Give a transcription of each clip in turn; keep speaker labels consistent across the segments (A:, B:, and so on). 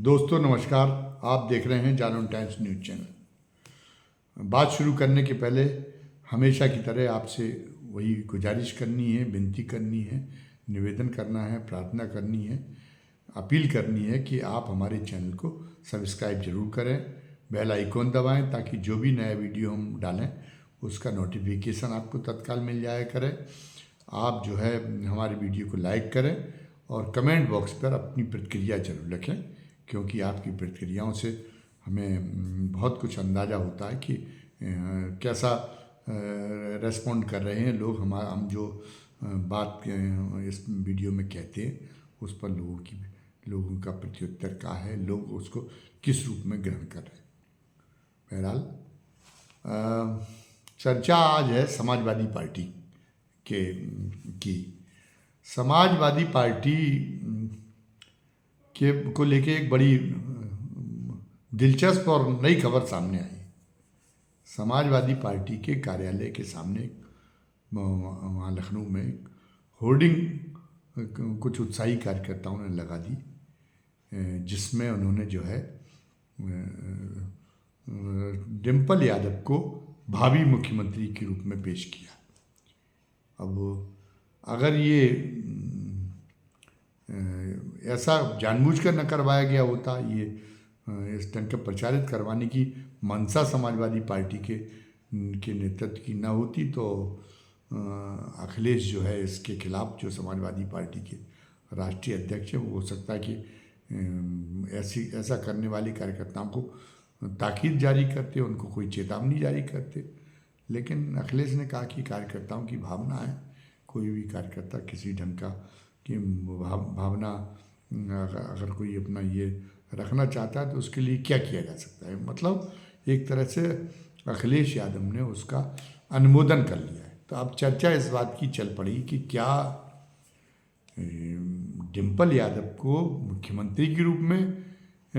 A: दोस्तों नमस्कार। आप देख रहे हैं जागरण टाइम्स न्यूज़ चैनल। बात शुरू करने के पहले हमेशा की तरह आपसे वही गुजारिश करनी है, विनती करनी है, निवेदन करना है, प्रार्थना करनी है, अपील करनी है कि आप हमारे चैनल को सब्सक्राइब जरूर करें, बेल आइकॉन दबाएं ताकि जो भी नया वीडियो हम डालें उसका नोटिफिकेशन आपको तत्काल मिल जाया करे। आप जो है हमारे वीडियो को लाइक करें और कमेंट बॉक्स पर अपनी प्रतिक्रिया जरूर लिखें, क्योंकि आपकी प्रतिक्रियाओं से हमें बहुत कुछ अंदाज़ा होता है कि कैसा रेस्पॉन्ड कर रहे हैं लोग। हम जो बात इस वीडियो में कहते हैं उस पर लोगों का प्रत्युत्तर क्या है, लोग उसको किस रूप में ग्रहण कर रहे हैं। बहरहाल चर्चा आज है समाजवादी पार्टी के की। समाजवादी पार्टी के को लेके एक बड़ी दिलचस्प और नई खबर सामने आई। समाजवादी पार्टी के कार्यालय के सामने वहाँ लखनऊ में एक होर्डिंग कुछ उत्साही कार्यकर्ताओं ने लगा दी, जिसमें उन्होंने जो है डिम्पल यादव को भावी मुख्यमंत्री के रूप में पेश किया। अब अगर ये ऐसा जानबूझकर न करवाया गया होता, ये इस ढंग के प्रचारित करवाने की मंशा समाजवादी पार्टी के नेतृत्व की न होती, तो अखिलेश जो है इसके खिलाफ, जो समाजवादी पार्टी के राष्ट्रीय अध्यक्ष है, वो हो सकता है कि ऐसा करने वाले कार्यकर्ताओं को ताकीद जारी करते, उनको कोई चेतावनी जारी करते। लेकिन अखिलेश ने कहा कि कार्यकर्ताओं की भावना है, कोई भी कार्यकर्ता किसी ढंग का कि भावना अगर कोई अपना ये रखना चाहता है तो उसके लिए क्या किया जा सकता है। मतलब एक तरह से अखिलेश यादव ने उसका अनुमोदन कर लिया है। तो अब चर्चा इस बात की चल पड़ी कि क्या डिम्पल यादव को मुख्यमंत्री के रूप में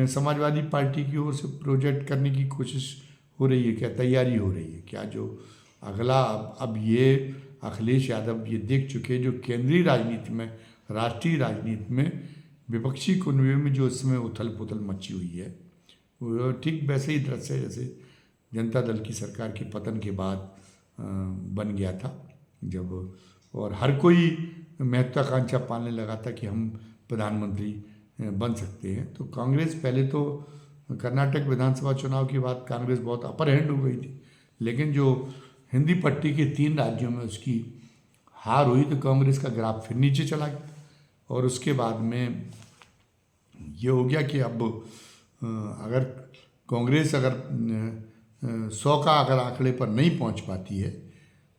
A: समाजवादी पार्टी की ओर से प्रोजेक्ट करने की कोशिश हो रही है, क्या तैयारी हो रही है, क्या जो अगला अब ये अखिलेश यादव ये देख चुके जो केंद्रीय राजनीति में, राष्ट्रीय राजनीति में विपक्षी कुनबे में जो इसमें उथल पुथल मची हुई है, वो ठीक वैसे ही दृश्य जैसे जनता दल की सरकार के पतन के बाद बन गया था, जब और हर कोई महत्वाकांक्षा पालने लगा था कि हम प्रधानमंत्री बन सकते हैं। तो कांग्रेस पहले तो कर्नाटक विधानसभा चुनाव के बाद कांग्रेस बहुत अपर हैंड हो गई थी, लेकिन जो हिंदी पट्टी के 3 राज्यों में उसकी हार हुई तो कांग्रेस का ग्राफ फिर नीचे चला गया। और उसके बाद में ये हो गया कि अब अगर कांग्रेस अगर 100 का अगर आंकड़े पर नहीं पहुंच पाती है,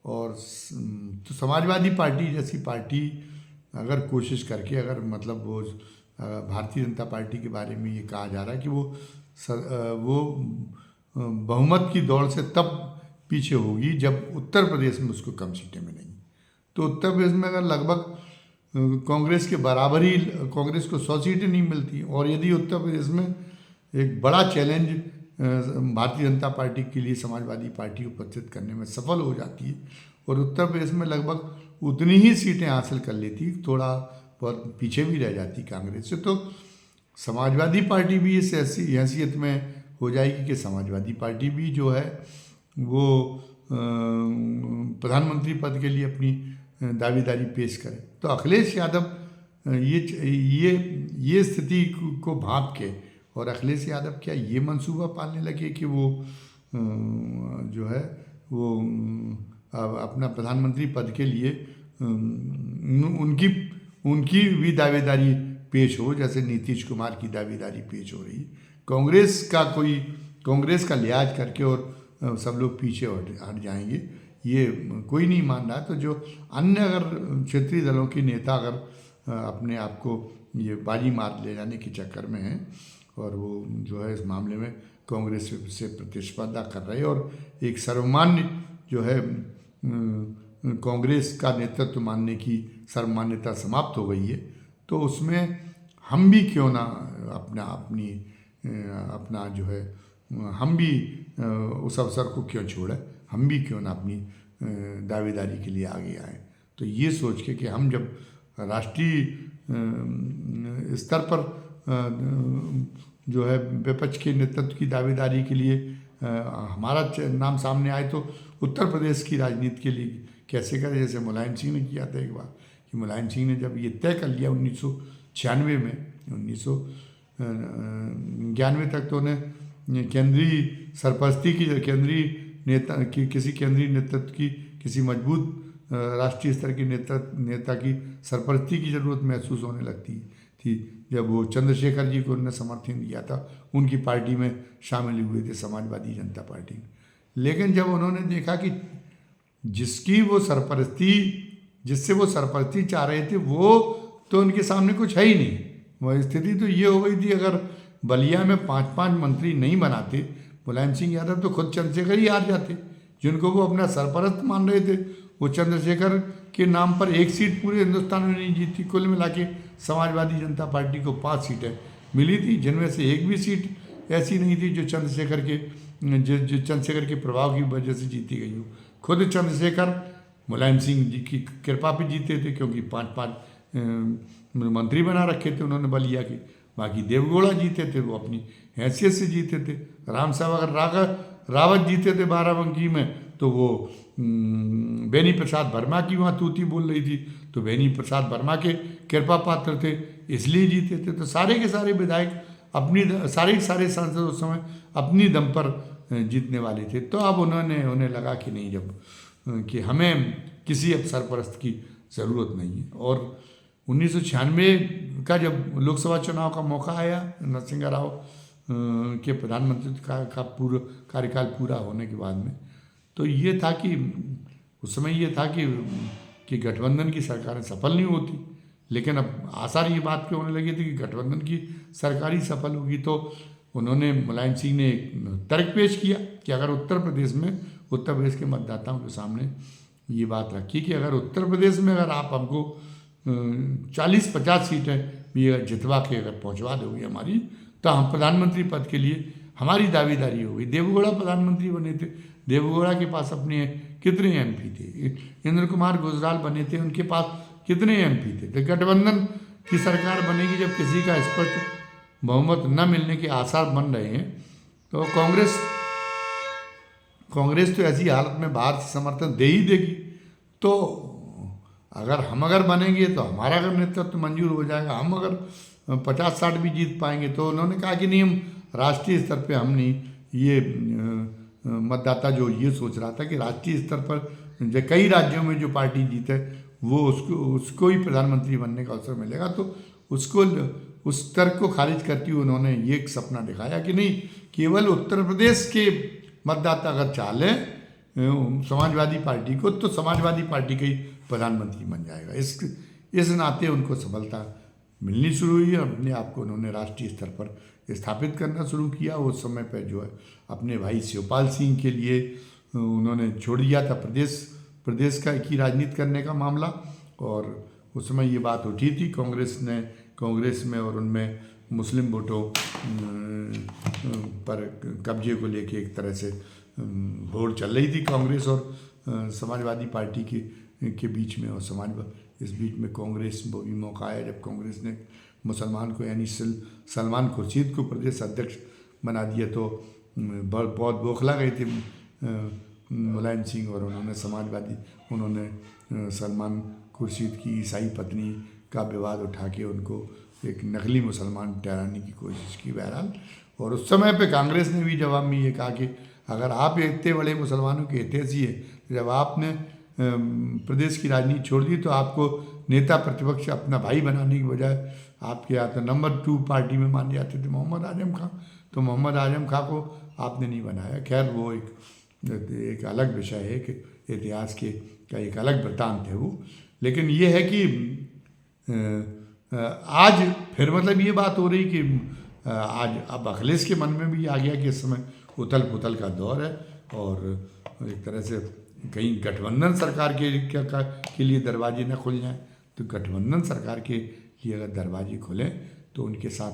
A: और तो समाजवादी पार्टी जैसी पार्टी अगर कोशिश करके, अगर मतलब वो भारतीय जनता पार्टी के बारे में ये कहा जा रहा है कि वो बहुमत की दौड़ से तब पीछे होगी जब उत्तर प्रदेश में उसको कम सीटें मिलेंगी। तो उत्तर प्रदेश में अगर लगभग कांग्रेस के बराबर ही कांग्रेस को 100 सीटें नहीं मिलती, और यदि उत्तर प्रदेश में एक बड़ा चैलेंज भारतीय जनता पार्टी के लिए समाजवादी पार्टी उपस्थित करने में सफल हो जाती है और उत्तर प्रदेश में लगभग उतनी ही सीटें हासिल कर लेती, थोड़ा बहुत पीछे भी रह जाती कांग्रेस से, तो समाजवादी पार्टी भी इस ऐसी हैसियत में हो जाएगी कि समाजवादी पार्टी भी जो है वो प्रधानमंत्री पद के लिए अपनी दावेदारी पेश करे। तो अखिलेश यादव ये स्थिति को भांप के, और अखिलेश यादव क्या ये मंसूबा पालने लगे कि वो जो है वो अपना प्रधानमंत्री पद के लिए उनकी भी दावेदारी पेश हो, जैसे नीतीश कुमार की दावेदारी पेश हो रही है। कांग्रेस का लिहाज करके और सब लोग पीछे हट जाएंगे, ये कोई नहीं मान रहा है। तो जो अन्य अगर क्षेत्रीय दलों के नेता अगर अपने आप को ये बाजी मार ले जाने के चक्कर में हैं और वो जो है इस मामले में कांग्रेस से प्रतिस्पर्धा कर रहे हैं, और एक सर्वमान्य जो है कांग्रेस का नेतृत्व मानने की सर्वमान्यता समाप्त हो गई है, तो उसमें हम भी क्यों ना अपना जो है हम भी उस अवसर को क्यों छोड़ें, हम भी क्यों ना अपनी दावेदारी के लिए आगे आए। तो ये सोच के कि हम जब राष्ट्रीय स्तर पर जो है विपक्ष के नेतृत्व की दावेदारी के लिए हमारा नाम सामने आए तो उत्तर प्रदेश की राजनीति के लिए कैसे करें। जैसे मुलायम सिंह ने किया था एक बार कि मुलायम सिंह ने जब ये तय कर लिया 1996 में, 1991 तक तो उन्हें केंद्रीय सरपरस्ती की, केंद्रीय नेता की, किसी केंद्रीय नेतृत्व की, किसी मजबूत राष्ट्रीय स्तर के नेता की सरपरस्ती की ज़रूरत महसूस होने लगती थी जब वो चंद्रशेखर जी को उन्होंने समर्थन दिया था, उनकी पार्टी में शामिल हुए थे, समाजवादी जनता पार्टी में। लेकिन जब उन्होंने देखा कि जिससे वो सरपरस्ती चाह रहे थे वो तो उनके सामने कुछ है ही नहीं। वह स्थिति तो ये हो गई थी, अगर बलिया में 5-5 मंत्री नहीं बनाते मुलायम सिंह यादव तो खुद चंद्रशेखर ही हार जाते, जिनको वो अपना सरपरस्त मान रहे थे। वो चंद्रशेखर के नाम पर एक सीट पूरे हिंदुस्तान में नहीं जीती। कुल मिला के समाजवादी जनता पार्टी को 5 सीटें मिली थी, जिनमें से एक भी सीट ऐसी नहीं थी जो चंद्रशेखर के प्रभाव की वजह से जीती गई हो। खुद चंद्रशेखर मुलायम सिंह जी की कृपा पे जीते थे, क्योंकि 5-5 मंत्री बना रखे थे उन्होंने बलिया के। बाकी देवगौड़ा जीते थे, वो अपनी हैसियत से जीते थे। राम सागर रावत जीते थे बाराबंकी में, तो वो बेनी प्रसाद वर्मा की वहाँ तूती बोल रही थी, तो बेनी प्रसाद वर्मा के कृपा पात्र थे, इसलिए जीते थे। तो सारे के सारे विधायक सारे सांसद उस समय अपनी दम पर जीतने वाले थे। तो अब उन्हें लगा कि नहीं, जब कि हमें किसी अब सरपरस्त की ज़रूरत नहीं है। और 1996 का जब लोकसभा चुनाव का मौका आया, नरसिंह राव के प्रधानमंत्री का पूरा कार्यकाल पूरा होने के बाद में, तो ये था कि उस समय ये था कि गठबंधन की सरकारें सफल नहीं होती। लेकिन अब आसार ये बात पे होने लगी थी कि गठबंधन की सरकार ही सफल होगी। तो उन्होंने मुलायम सिंह ने एक तर्क पेश किया कि अगर उत्तर प्रदेश के मतदाताओं के सामने ये बात रखी कि अगर उत्तर प्रदेश में अगर आप हमको 40-50 सीटें भी अगर जितवा के अगर पहुंचवा दोगे हमारी, तो हम प्रधानमंत्री पद के लिए हमारी दावेदारी होगी। देवगौड़ा प्रधानमंत्री बने थे, देवगौड़ा के पास अपने कितने एमपी थे। इंद्र कुमार गुजराल बने थे, उनके पास कितने एमपी थे। तो गठबंधन की सरकार बनेगी जब किसी का स्पष्ट बहुमत न मिलने के आसार बन रहे हैं, तो कांग्रेस तो ऐसी हालत में बाहर से समर्थन दे ही देगी। तो अगर बनेंगे तो हमारा अगर नेतृत्व मंजूर हो जाएगा, हम अगर 50-60 भी जीत पाएंगे। तो उन्होंने कहा कि नहीं, हम राष्ट्रीय स्तर पे हम नहीं, ये मतदाता जो ये सोच रहा था कि राष्ट्रीय स्तर पर कई राज्यों में जो पार्टी जीते वो उसको ही प्रधानमंत्री बनने का अवसर मिलेगा। तो उस तर्क को खारिज करते हुए उन्होंने ये एक सपना दिखाया कि नहीं, केवल उत्तर प्रदेश के मतदाता अगर चाह लें समाजवादी पार्टी को, तो समाजवादी पार्टी का ही प्रधानमंत्री बन जाएगा। इस नाते उनको सफलता मिलनी शुरू हुई और अपने आप को उन्होंने राष्ट्रीय स्तर पर स्थापित करना शुरू किया। उस समय पर जो है अपने भाई शिवपाल सिंह के लिए उन्होंने छोड़ दिया था प्रदेश की राजनीति करने का मामला। और उस समय ये बात उठी थी कांग्रेस में और उनमें मुस्लिम वोटों पर कब्जे को लेके एक तरह से होड़ चल रही थी कांग्रेस और समाजवादी पार्टी के बीच में। और इस बीच में कांग्रेस को भी मौका आया जब कांग्रेस ने मुसलमान को यानी सलमान खुर्शीद को प्रदेश अध्यक्ष बना दिया। तो बहुत बौखला गए थे मुलायम सिंह और उन्होंने सलमान खुर्शीद की ईसाई पत्नी का विवाद उठा के उनको एक नकली मुसलमान ठहराने की कोशिश की बहरहाल। और उस समय पे कांग्रेस ने भी जवाब में ये कहा कि अगर आप इतने बड़े मुसलमानों के हितैषी है, जब आपने प्रदेश की राजनीति छोड़ दी तो आपको नेता प्रतिपक्ष अपना भाई बनाने की बजाय आपके यहाँ तो नंबर 2 पार्टी में माने जाते थे मोहम्मद आजम खां, तो मोहम्मद आजम खां को आपने नहीं बनाया। खैर वो एक अलग विषय है कि इतिहास का एक अलग वृत्तांत है वो। लेकिन ये है कि आज फिर मतलब ये बात हो रही कि आज अब अखिलेश के मन में भी आ गया कि इस समय उथल पुथल का दौर है और एक तरह से कहीं गठबंधन सरकार के लिए दरवाजे न खुल जाएं। तो गठबंधन सरकार के लिए अगर दरवाजे खुलें तो उनके साथ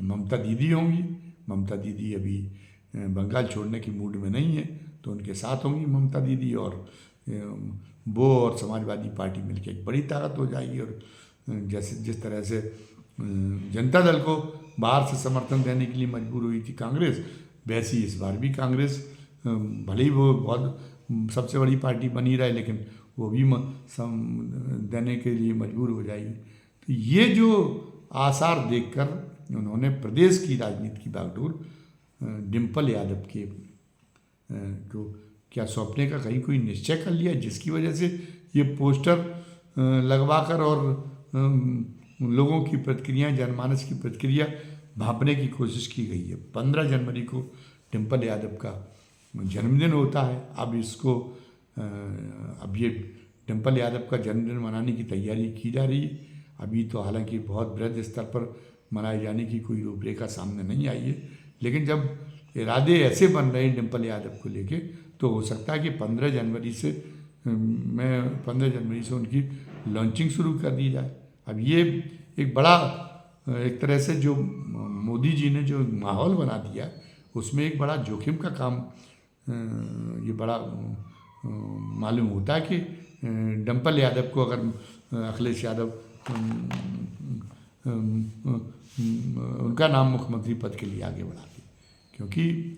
A: ममता दीदी होंगी। ममता दीदी अभी बंगाल छोड़ने की मूड में नहीं है, तो उनके साथ होंगी ममता दीदी और वो और समाजवादी पार्टी मिलकर एक बड़ी ताकत हो जाएगी। और जिस तरह से जनता दल को बाहर से समर्थन देने के लिए मजबूर हुई थी कांग्रेस, वैसी इस बार भी कांग्रेस भले ही वो बहुत सबसे बड़ी पार्टी बनी रहे, लेकिन वो भी देने के लिए मजबूर हो जाएगी। तो ये जो आसार देखकर उन्होंने प्रदेश की राजनीति की बागडोर डिम्पल यादव के को क्या सौंपने का कहीं कोई निश्चय कर लिया, जिसकी वजह से ये पोस्टर लगवाकर और लोगों की प्रतिक्रिया, जनमानस की प्रतिक्रिया भांपने की कोशिश की गई है। 15 जनवरी को डिम्पल यादव का जन्मदिन होता है। अब ये डिम्पल यादव का जन्मदिन मनाने की तैयारी की जा रही है। अभी तो हालांकि बहुत बृहद स्तर पर मनाए जाने की कोई रूपरेखा सामने नहीं आई है, लेकिन जब इरादे ऐसे बन रहे हैं डिम्पल यादव को लेके, तो हो सकता है कि 15 जनवरी से उनकी लॉन्चिंग शुरू कर दी जाए। अब ये एक बड़ा, एक तरह से जो मोदी जी ने जो माहौल बना दिया, उसमें एक बड़ा जोखिम का काम ये बड़ा मालूम होता है कि डिम्पल यादव को अगर अखिलेश यादव उनका नाम मुख्यमंत्री पद के लिए आगे बढ़ाते, क्योंकि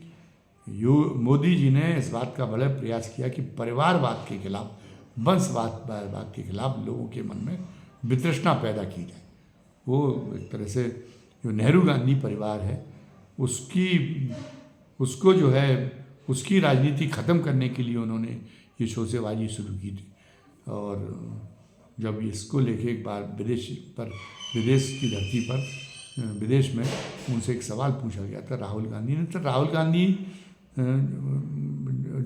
A: मोदी जी ने इस बात का बड़ा प्रयास किया कि परिवारवाद के खिलाफ, वंशवाद के खिलाफ लोगों के मन में वितृष्णा पैदा की जाए। वो एक तरह से जो नेहरू गांधी परिवार है उसको जो है उसकी राजनीति ख़त्म करने के लिए उन्होंने ये शोसेबाजी शुरू की थी। और जब इसको लेके एक बार विदेश की धरती पर विदेश में उनसे एक सवाल पूछा गया था राहुल गांधी ने, तो राहुल गांधी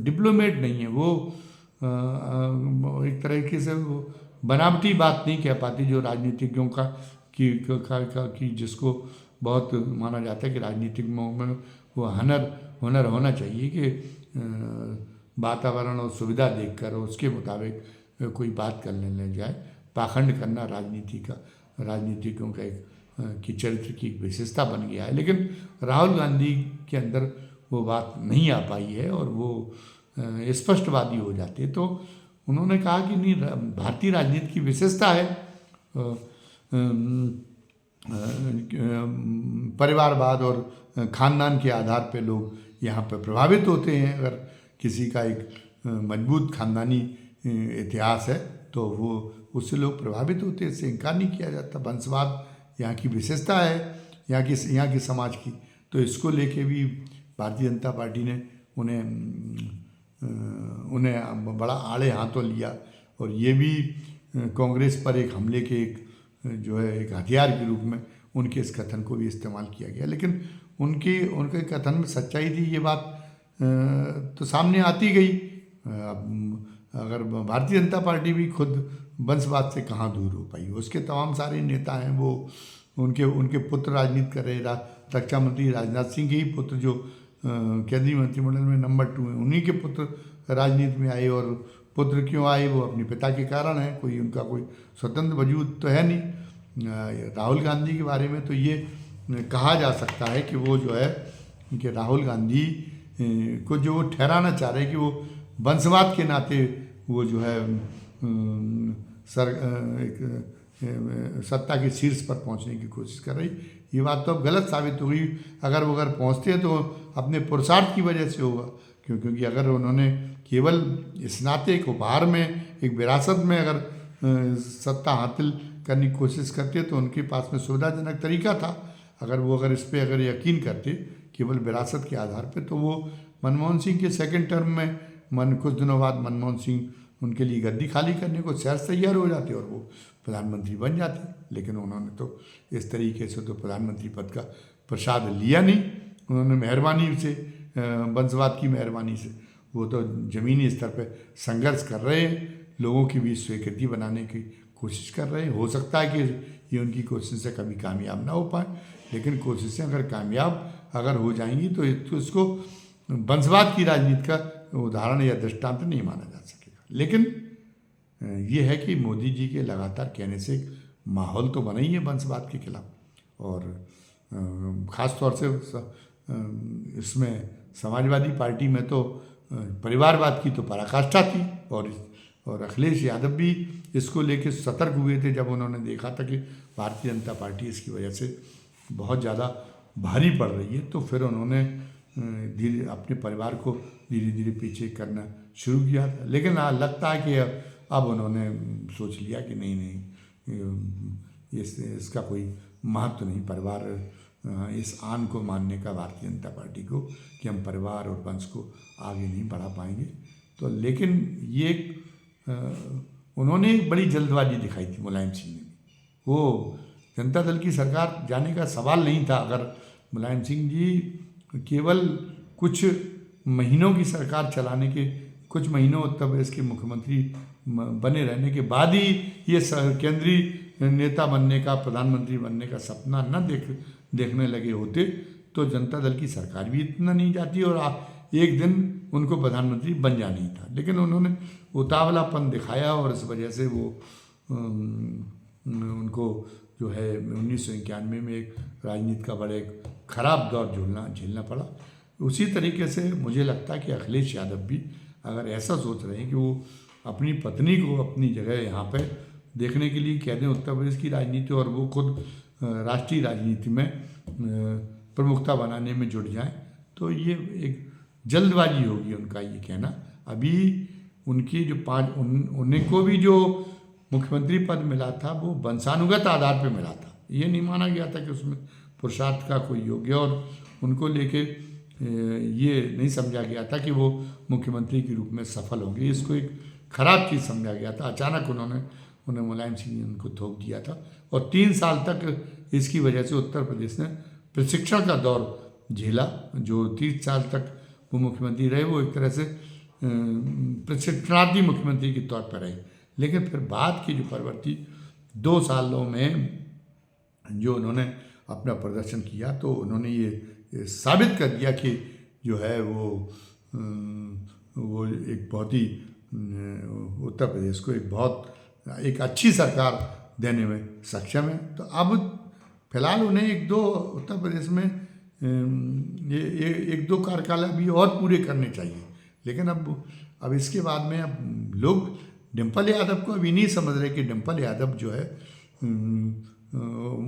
A: डिप्लोमेट नहीं है, वो एक तरीके से वो बनावटी बात नहीं कह पाती जो राजनीतिज्ञों की जिसको बहुत माना जाता है कि राजनीतिज्ञों में वो हुनर होना चाहिए कि वातावरण और सुविधा देखकर उसके मुताबिक कोई बात कर लेने जाए। पाखंड करना राजनीतिज्ञों का एक की चरित्र की एक विशेषता बन गया है, लेकिन राहुल गांधी के अंदर वो बात नहीं आ पाई है और वो स्पष्टवादी हो जाते। तो उन्होंने कहा कि नहीं, भारतीय राजनीति की विशेषता है परिवारवाद और खानदान के आधार पे लोग यहाँ पर प्रभावित होते हैं। अगर किसी का एक मजबूत खानदानी इतिहास है तो वो उससे लोग प्रभावित होते हैं, इससे इनकार नहीं किया जाता। वंशवाद यहाँ की विशेषता है, यहाँ की समाज की। तो इसको लेके भी भारतीय जनता पार्टी ने उन्हें बड़ा आड़े हाथों लिया और ये भी कांग्रेस पर एक हमले के एक हथियार के रूप में उनके इस कथन को भी इस्तेमाल किया गया। लेकिन उनके कथन में सच्चाई थी, ये बात तो सामने आती गई। अगर भारतीय जनता पार्टी भी खुद वंशवाद से कहाँ दूर हो पाई, उसके तमाम सारे नेता हैं वो उनके पुत्र राजनीति कर रहे। रक्षा मंत्री राजनाथ सिंह के ही पुत्र जो केंद्रीय मंत्रिमंडल में नंबर 2 हैं, उन्हीं के पुत्र राजनीति में आए। और पुत्र क्यों आए, वो अपने पिता के कारण है, उनका कोई स्वतंत्र वजूद तो है नहीं। राहुल गांधी के बारे में तो ये कहा जा सकता है कि वो जो है कि राहुल गांधी को जो वो ठहराना चाह रहे हैं कि वो वंशवाद के नाते वो जो है सत्ता के शीर्ष पर पहुंचने की कोशिश कर रही। ये बात तो अब गलत साबित हो गई। अगर पहुंचते हैं तो अपने पुरुषार्थ की वजह से होगा, क्योंकि अगर उन्होंने केवल इस नाते एक उपहार में, एक विरासत में अगर सत्ता हासिल करने की कोशिश करते तो उनके पास में सुविधाजनक तरीका था। अगर इस पर यकीन करते केवल विरासत के आधार पर, तो वो मनमोहन सिंह के सेकंड टर्म में कुछ दिनों बाद मनमोहन सिंह उनके लिए गद्दी खाली करने को सहज तैयार हो जाते और वो प्रधानमंत्री बन जाते। लेकिन उन्होंने तो इस तरीके से तो प्रधानमंत्री पद का प्रसाद लिया नहीं। उन्होंने मेहरबानी से, वंशवाद की मेहरबानी से, वो तो ज़मीनी स्तर पर संघर्ष कर रहे हैं, लोगों की भी स्वीकृति बनाने की कोशिश कर रहे हैं। हो सकता है कि ये उनकी कोशिशें कभी कामयाब ना हो पाए, लेकिन कोशिशें अगर कामयाब हो जाएंगी तो इसको वंशवाद की राजनीति का उदाहरण या दृष्टांत नहीं माना जा सकेगा। लेकिन ये है कि मोदी जी के लगातार कहने से माहौल तो बना ही है वंशवाद के खिलाफ। और ख़ास तौर से इसमें समाजवादी पार्टी में तो परिवारवाद की तो पराकाष्ठा थी और अखिलेश यादव भी इसको लेके सतर्क हुए थे जब उन्होंने देखा था कि भारतीय जनता पार्टी इसकी वजह से बहुत ज़्यादा भारी पड़ रही है, तो फिर उन्होंने धीरे अपने परिवार को धीरे धीरे पीछे करना शुरू किया था। लेकिन लगता है कि अब उन्होंने सोच लिया कि नहीं नहीं, इसका कोई महत्व नहीं, परिवार इस आन को मानने का भारतीय जनता पार्टी को कि हम परिवार और वंश को आगे नहीं बढ़ा पाएंगे। तो लेकिन ये उन्होंने एक बड़ी जल्दबाजी दिखाई थी मुलायम सिंह ने। वो जनता दल की सरकार जाने का सवाल नहीं था अगर मुलायम सिंह जी केवल कुछ महीनों की सरकार चलाने के, कुछ महीनों उत्तर प्रदेश के मुख्यमंत्री बने रहने के बाद ही ये केंद्रीय नेता बनने का, प्रधानमंत्री बनने का सपना न देखने लगे होते तो जनता दल की सरकार भी इतना नहीं जाती और एक दिन उनको प्रधानमंत्री बन जाना ही था। लेकिन उन्होंने उतावलापन दिखाया और इस वजह से वो उनको जो है 1991 में एक राजनीति का बड़े खराब दौर झेलना पड़ा। उसी तरीके से मुझे लगता है कि अखिलेश यादव भी अगर ऐसा सोच रहे हैं कि वो अपनी पत्नी को अपनी जगह यहाँ पे देखने के लिए कह दें उत्तर प्रदेश की राजनीति और वो खुद राष्ट्रीय राजनीति में प्रमुखता बनाने में जुट जाएं, तो ये एक जल्दबाजी होगी उनका ये कहना। अभी उनकी जो उन्हें को भी जो मुख्यमंत्री पद मिला था वो वंशानुगत आधार पर मिला था, ये नहीं माना गया था कि उसमें पुरुषार्थ का कोई योग्य, और उनको लेके ये नहीं समझा गया था कि वो मुख्यमंत्री के रूप में सफल होंगे। इसको एक खराब चीज़ समझा गया था। अचानक उन्हें मुलायम सिंह ने उनको थोप दिया था और 3 साल तक इसकी वजह से उत्तर प्रदेश ने प्रशिक्षण का दौर झेला। जो 30 साल तक वो मुख्यमंत्री रहे वो एक तरह से प्रशिक्षणार्थी मुख्यमंत्री के तौर पर रहे। लेकिन फिर बाद की जो परवर्ती 2 सालों में जो उन्होंने अपना प्रदर्शन किया तो उन्होंने ये साबित कर दिया कि जो है वो एक बहुत ही उत्तर प्रदेश को एक अच्छी सरकार देने में सक्षम है। तो अब फिलहाल उन्हें 1-2 उत्तर प्रदेश में ये 1-2 कार्यकाल अभी और पूरे करने चाहिए। लेकिन अब इसके बाद में अब लोग डिम्पल यादव को अभी नहीं समझ रहे कि डिम्पल यादव जो है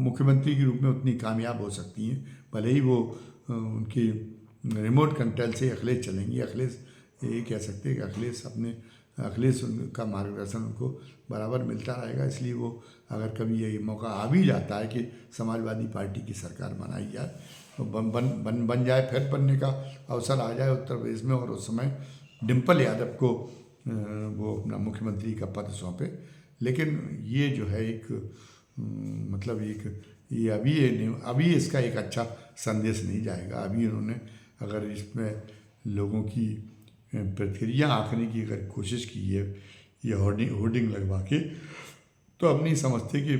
A: मुख्यमंत्री के रूप में उतनी कामयाब हो सकती हैं। भले ही वो उनकी रिमोट कंट्रोल से अखिलेश चलेंगी। अखिलेश ये कह सकते हैं कि अखिलेश का मार्गदर्शन उनको बराबर मिलता रहेगा। इसलिए वो अगर कभी ये मौका आ भी जाता है कि समाजवादी पार्टी की सरकार बनाई जाए तो बन जाए, फिर बनने का अवसर आ जाए उत्तर प्रदेश में और उस समय डिम्पल यादव को वो अपना मुख्यमंत्री का पद सौंपे। लेकिन ये जो है मतलब ये अभी इसका एक अच्छा संदेश नहीं जाएगा। अभी उन्होंने अगर इसमें लोगों की प्रतिक्रिया आंकने की अगर कोशिश की है ये होर्डिंग लगवा के, तो अब नहीं समझते कि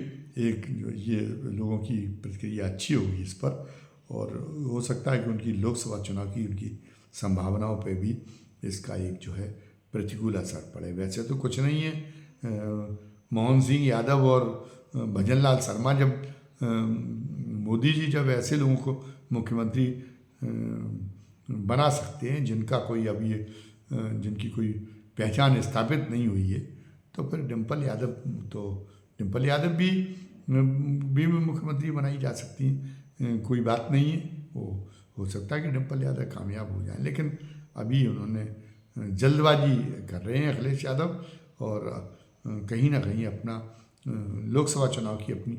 A: ये लोगों की प्रतिक्रिया अच्छी होगी इस पर, और हो सकता है कि उनकी लोकसभा चुनाव की उनकी संभावनाओं पे भी इसका एक जो है प्रतिकूल असर पड़े। वैसे तो कुछ नहीं है, मोहन सिंह यादव और भजन लाल शर्मा मोदी जी जब ऐसे लोगों को मुख्यमंत्री बना सकते हैं जिनकी कोई पहचान स्थापित नहीं हुई है, तो फिर डिम्पल यादव भी मुख्यमंत्री बनाई जा सकती हैं, कोई बात नहीं है। वो हो सकता है कि डिम्पल यादव कामयाब हो जाए, लेकिन अभी उन्होंने जल्दबाजी कर रहे हैं अखिलेश यादव और कहीं ना कहीं अपना लोकसभा चुनाव की अपनी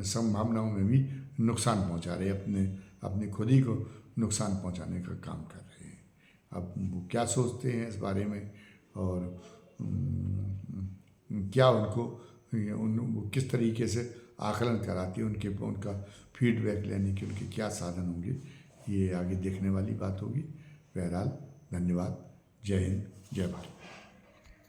A: संभावनाओं में भी नुकसान पहुंचा रहे हैं, अपने खुद ही को नुकसान पहुंचाने का काम कर रहे हैं। अब वो क्या सोचते हैं इस बारे में और क्या वो किस तरीके से आकलन कराते हैं, उनका फीडबैक लेने के उनके क्या साधन होंगे, ये आगे देखने वाली बात होगी। बहरहाल धन्यवाद। जय हिंद, जय भारत।